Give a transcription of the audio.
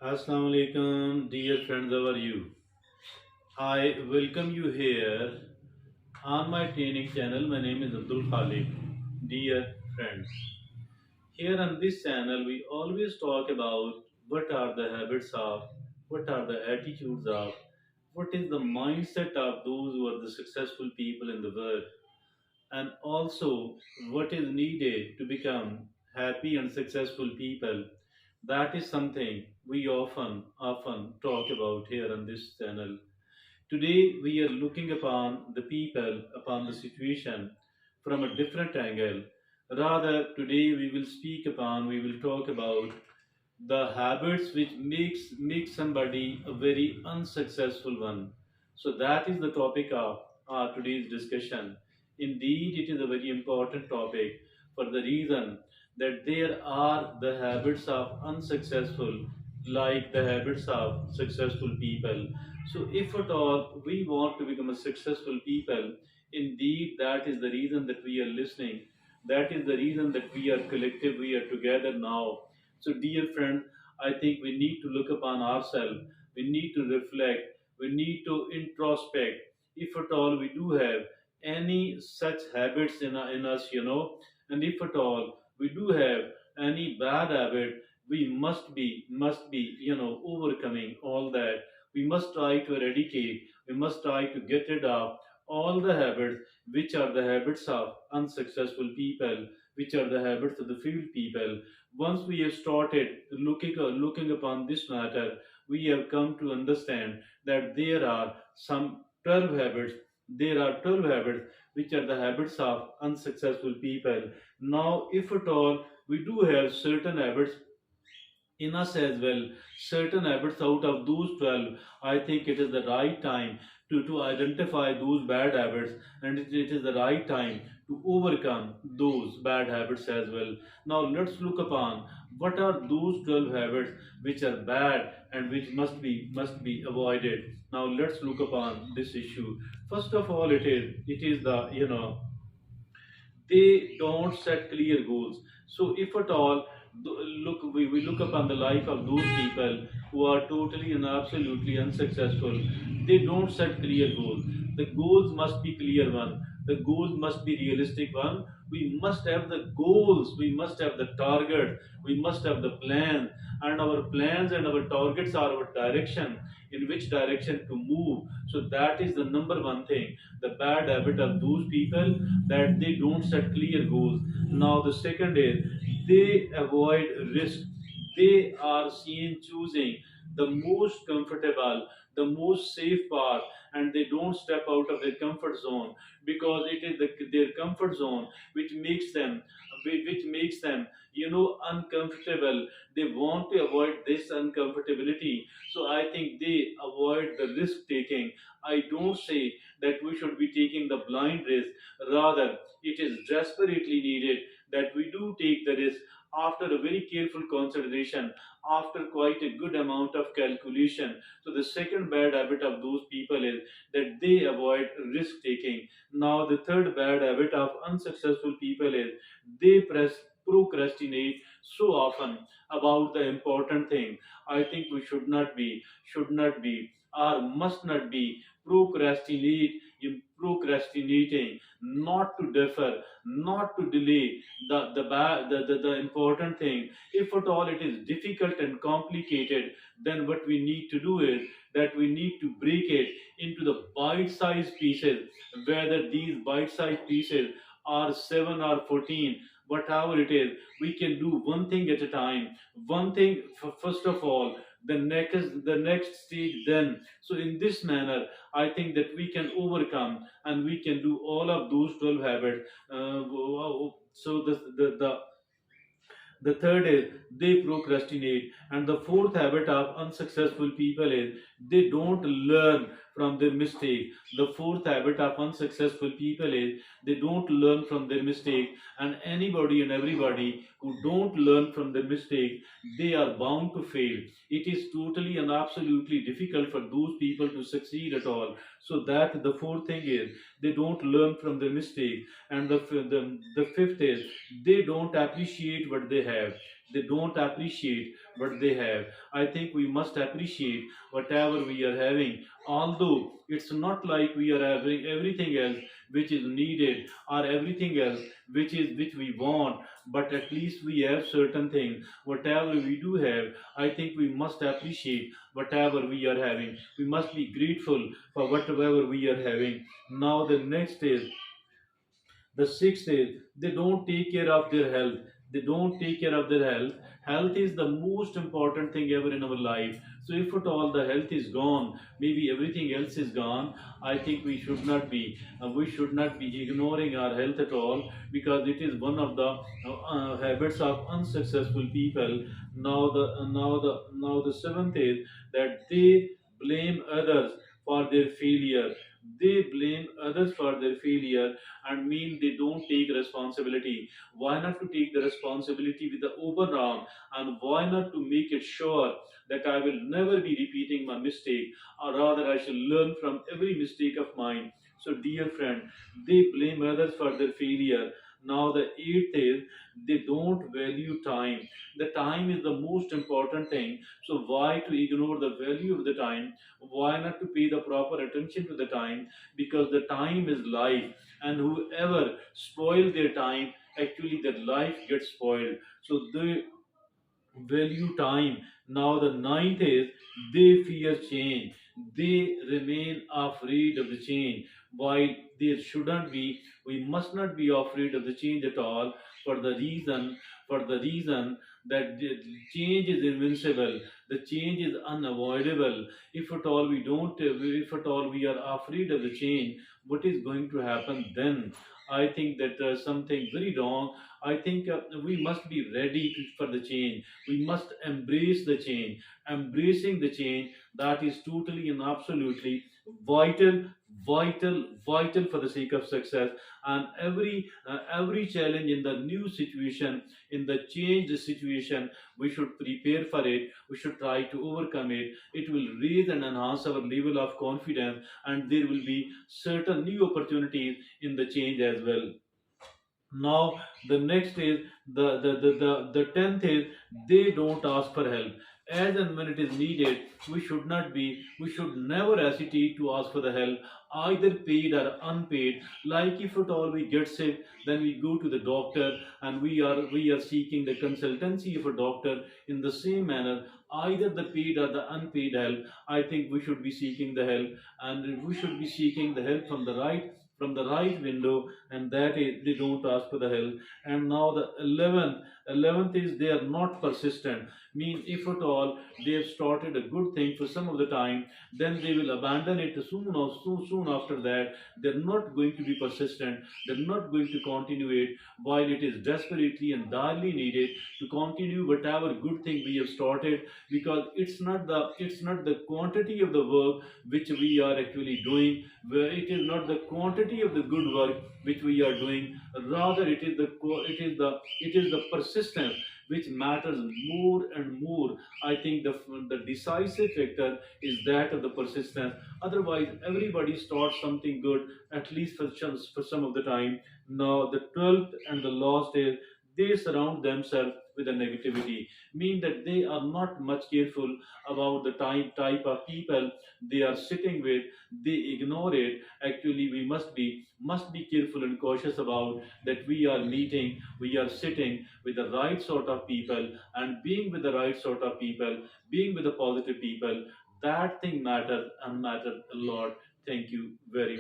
Assalamu alaikum, dear friends, how are you? I welcome you here on my training channel. My name is Abdul Khalik. Dear friends, here on this channel, we always talk about what are the habits of, what are the attitudes of, what is the mindset of those who are the successful people in the world, and also what is needed to become happy and successful people. That is something we often talk about here on this channel. Today we are looking upon the people, upon the situation from a different angle. Rather, today we will talk about the habits which makes somebody a very unsuccessful one. So that is the topic of our today's discussion. Indeed, it is a very important topic for the reason that there are the habits of unsuccessful like the habits of successful people. So if at all we want to become a successful people, indeed that is the reason that we are listening. That is the reason that we are collective, we are together now. So, dear friend, I think we need to look upon ourselves, we need to reflect, we need to introspect. If at all we do have any such habits in us, and if at all we do have any bad habit, we must be, overcoming all that. We must try to eradicate, we must try to get rid of all the habits which are the habits of unsuccessful people, which are the habits of the failed people. Once we have started looking upon this matter, we have come to understand that there are some 12 habits. There are 12 habits which are the habits of unsuccessful people. Now, if at all we do have certain habits in us as well, certain habits out of those 12, I think it is the right time to identify those bad habits, and it is the right time to overcome those bad habits as well. Now, let's look upon what are those 12 habits which are bad and which must be avoided. Now, let's look upon this issue. First of all, it is the they don't set clear goals. So if at all we look upon the life of those people who are totally and absolutely unsuccessful, they don't set clear goals. The goals must be clear one. The goals must be realistic one. We must have the goals. We must have the target. We must have the plan. And our plans and our targets are our direction, in which direction to move. So that is the number one thing. The bad habit of those people, that they don't set clear goals. Now, the second is they avoid risk. They are seen choosing the most comfortable, the most safe path, and they don't step out of their comfort zone, because it is their comfort zone which makes them uncomfortable. They want to avoid this uncomfortability. So I think they avoid the risk taking. I don't say that we should be taking the blind risk. Rather, it is desperately needed that we do take the risk after a very careful consideration, after quite a good amount of calculation. So, the second bad habit of those people is that they avoid risk taking. Now, the third bad habit of unsuccessful people is they procrastinate so often about the important thing. I think we should not be, or must not be procrastinating, not to defer, not to delay the important thing. If at all it is difficult and complicated, then what we need to do is that we need to break it into the bite-sized pieces, whether these bite-sized pieces are 7 or 14, whatever it is, we can do one thing at a time. One thing first of all, the next stage then. So in this manner, I think that we can overcome and we can do all of those 12 habits. So the third is they procrastinate. And the fourth habit of unsuccessful people is they don't learn from their mistake. The fourth habit of unsuccessful people is they don't learn from their mistake. And anybody and everybody who don't learn from their mistake, they are bound to fail. It is totally and absolutely difficult for those people to succeed at all. So that the fourth thing is they don't learn from their mistake. And the fifth is they don't appreciate what they have. They don't appreciate what they have. I think we must appreciate whatever we are having, although it's not like we are having everything else which is needed or everything else which we want, but at least we have certain things. Whatever we do have, I think we must appreciate whatever we are having. We must be grateful for whatever we are having. Now the next is, the sixth is, they don't take care of their health. They don't take care of their health. Health is the most important thing ever in our life. So if at all the health is gone, maybe everything else is gone. I think we should not be ignoring our health at all, because it is one of the habits of unsuccessful people. Now the seventh is that they blame others for their failure. They blame others for their failure and mean they don't take responsibility. Why not to take the responsibility with the open arm, and why not to make it sure that I will never be repeating my mistake, or rather I shall learn from every mistake of mine. So dear friend, they blame others for their failure. Now the eighth is, they don't value time. The time is the most important thing. So why to ignore the value of the time? Why not to pay the proper attention to the time? Because the time is life, and whoever spoil their time, actually their life gets spoiled. So they value time. Now the ninth is, they fear change. They remain afraid of the change. While there shouldn't be, we must not be afraid of the change at all, for the reason that the change is invincible. The change is unavoidable. If at all we don't, if at all we are afraid of the change, what is going to happen then? I think that something very wrong. I think we must be ready for the change. We must embrace the change. Embracing the change, that is totally and absolutely vital, vital for the sake of success. And every challenge in the new situation, in the changed situation, we should prepare for it. We should try to overcome it. It will raise and enhance our level of confidence, and there will be certain new opportunities in the change as well. Now the next is, the tenth is, they don't ask for help. As and when it is needed, we should never hesitate to ask for the help, either paid or unpaid. Like if at all we get sick, then we go to the doctor, and we are seeking the consultancy of a doctor. In the same manner, either the paid or the unpaid help, I think we should be seeking the help, and we should be seeking the help from the right window, and that is, they don't ask for the help. And now the 11th is, they are not persistent. Mean if at all they have started a good thing for some of the time, then they will abandon it soon after that. They're not going to be persistent. They're not going to continue it while it is desperately and direly needed to continue whatever good thing we have started, because it's not the quantity of the work which we are actually doing, where it is not the quantity of the good work which we are doing, rather it is the persistence which matters more and more. I think the decisive factor is that of the persistence. Otherwise everybody starts something good, at least for some of the time. Now the 12th and the last is, they surround themselves with the negativity, mean that they are not much careful about the type of people they are sitting with. They ignore it. Actually we must be careful and cautious about that. We are sitting with the right sort of people, and being with the right sort of people, being with the positive people, that thing matters, and matters a lot. Thank you very